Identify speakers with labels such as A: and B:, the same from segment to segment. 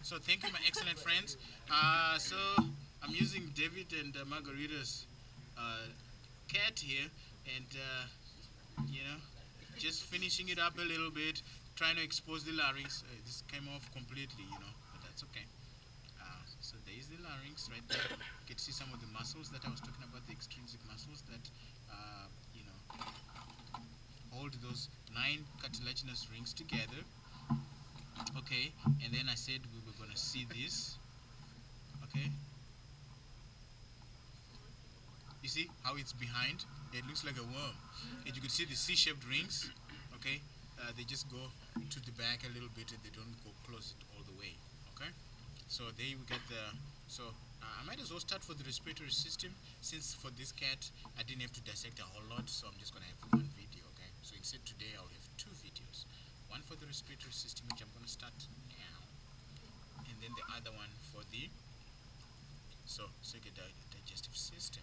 A: So thank you, my excellent friends. So I'm using David and Margarita's cat here, and you know, just finishing it up a little bit, trying to expose the larynx. This came off completely, but that's okay. So there is the larynx right there. You can see some of the muscles that I was talking about, the extrinsic muscles that, hold those 9 cartilaginous rings together. Okay, and then I said we were going to see this. Okay, you see how it's behind? It looks like a worm. And you can see the C-shaped rings. Okay, they just go to the back a little bit and they don't go close it all the way. Okay, so there we get the. So I might as well start for the respiratory system, since for this cat I didn't have to dissect a whole lot, so I'm just going to have one video. Okay, so instead today I'll have 2 videos. One for the respiratory system, which I'm going to start now, and then the other one for the digestive system.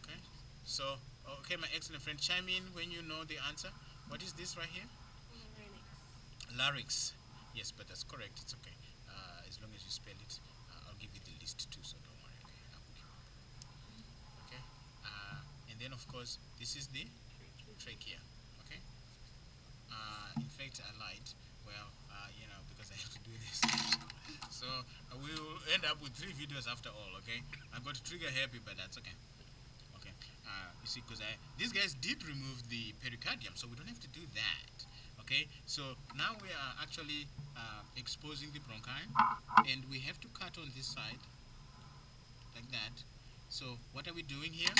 A: Okay, so okay, my excellent friend, chime in when you know the answer. What is this right here? Larynx. Yes, but that's correct. It's okay. As long as you spell it, I'll give you the list too, so don't worry. Okay. And then of course this is the trachea. Okay. In fact, I lied. Well, because I have to do this. So we will end up with 3 videos after all. Okay. I got trigger happy, but that's okay. Okay. You see, because these guys did remove the pericardium, so we don't have to do that. Okay. So now we are actually exposing the bronchi, and we have to cut on this side like that. So what are we doing here?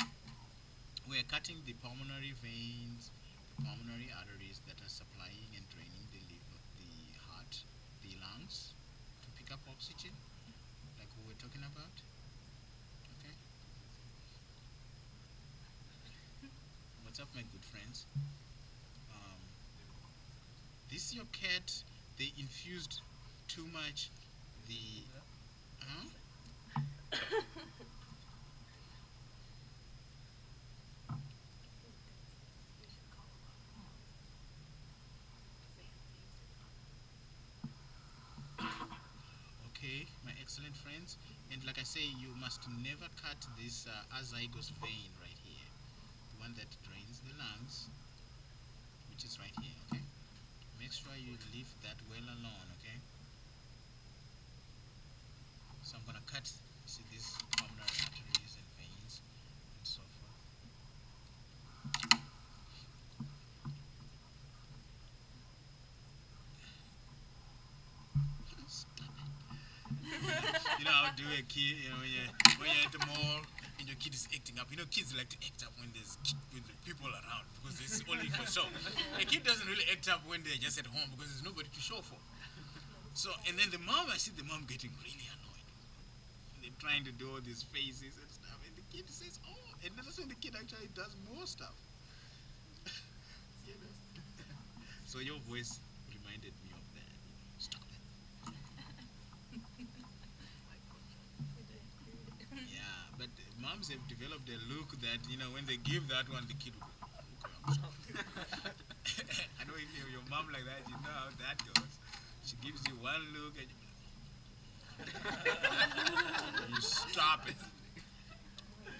A: We are cutting the pulmonary veins, the pulmonary arteries that are supplying and draining the liver, the heart, the lungs to pick up oxygen, like we were talking about. Okay. What's up, my good friends? This your cat. They infused too much. The Okay, my excellent friends, and like I say, you must never cut this azygos vein right here, the one that drains the lungs, which is right here. Okay, make sure you leave that well alone. Okay, so I'm gonna cut, see, these pulmonary arteries and veins and so forth. You know how do a kid, when you're at the mall and your kid is acting up. Kids like to act up when there's people around, because it's only for show. A kid doesn't really act up when they're just at home, because there's nobody to show for. So, and then I see the mom getting really annoyed. They're trying to do all these faces and stuff, and the kid says, oh, and that's when the kid actually does more stuff. So your voice reminded me of that. Stop it. Yeah, but moms have developed a look that, when they give that one, the kid will go, okay, I'm sorry. I know if you're your mom like that, you know how that goes. She gives you one look and you stop it.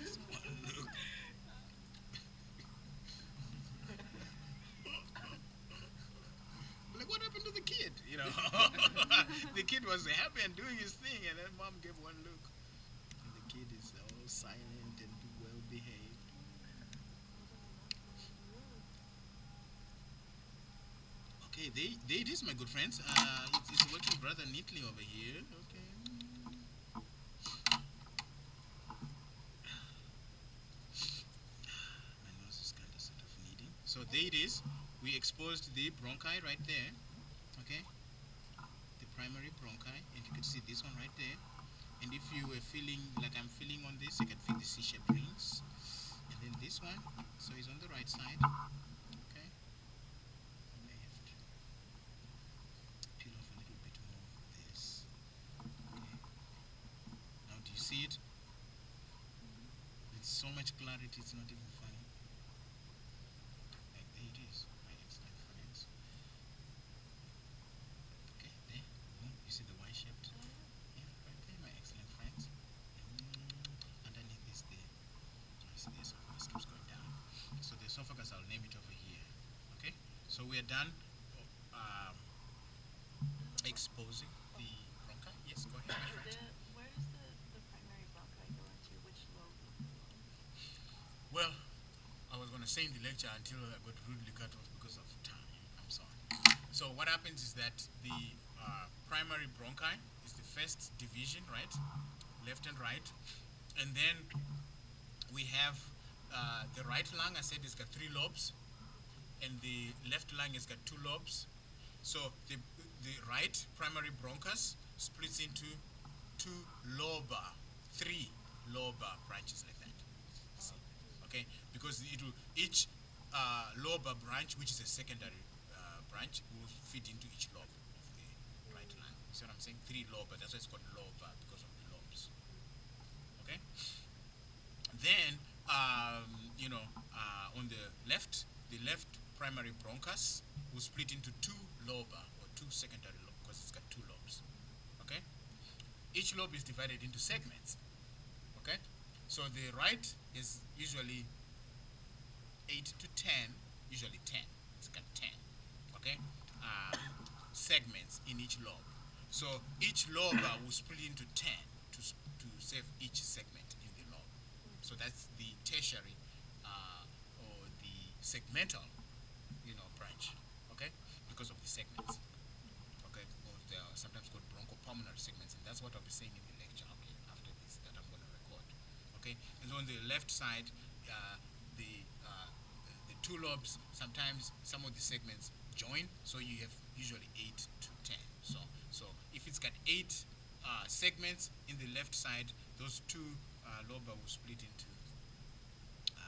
A: Just one look. Like, what happened to the kid? The kid was happy and doing his thing, and then mom gave one look. And the kid is all silent and well behaved. Okay, there it is, my good friends. It's working rather neatly over here. Okay. My nose is kind of sort of needing. So there it is. We exposed the bronchi right there. Okay. The primary bronchi, and you can see this one right there. And if you were feeling like I'm feeling on this, you can feel the C-shaped rings. And then this one, so it's on the right side. Okay. I may have to peel off a little bit more of this. Okay. Now do you see it? With so much clarity, it's not even funny. Like, there it is. My excellent friends. Okay, there. You see the Y-shaped? So we are done um, exposing the bronchi. Yes, go ahead, my friend.
B: Where does the primary bronchi go into? Which lobe of the lung?
A: Well, I was going to say in the lecture until I got rudely cut off because of time. I'm sorry. So what happens is that the primary bronchi is the first division, right? Left and right. And then we have the right lung, I said, it's got 3 lobes. And the left lung has got 2 lobes. So the right primary bronchus splits into 2 lobar, 3 lobar branches like that. See? Okay, because each lobar branch, which is a secondary branch, will fit into each lobe of the right lung. See what I'm saying? 3 lobar. That's why it's called lobar, because of the lobes. Okay. Then, on the left primary bronchus will split into 2 lobar or 2 secondary lobes because it's got 2 lobes. Okay. Each lobe is divided into segments. Okay. So the right is usually 8 to 10, usually 10. It's got 10. Okay. Segments in each lobe. So each lobar will split into 10 to save each segment in the lobe. So that's the tertiary or the segmental, branch. Okay, because of the segments. Okay, or they are sometimes called bronchopulmonary segments, and that's what I'll be saying in the lecture. Okay, after this that I'm going to record. Okay, and so on the left side, the the 2 lobes, sometimes some of the segments join, so you have usually 8 to 10. So if it's got 8 segments in the left side, those 2 lobar will split into the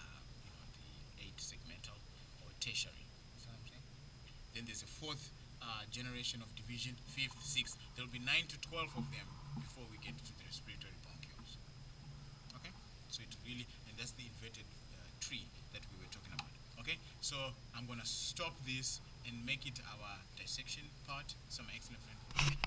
A: 8 segmental or tertiary. You see what I'm saying? Then there's a 4th generation of division, 5th, 6th. There will be 9 to 12 of them before we get to the respiratory bronchioles. Okay, so it really, and that's the inverted tree that we were talking about. Okay, so I'm gonna stop this and make it our dissection part. So my excellent friend.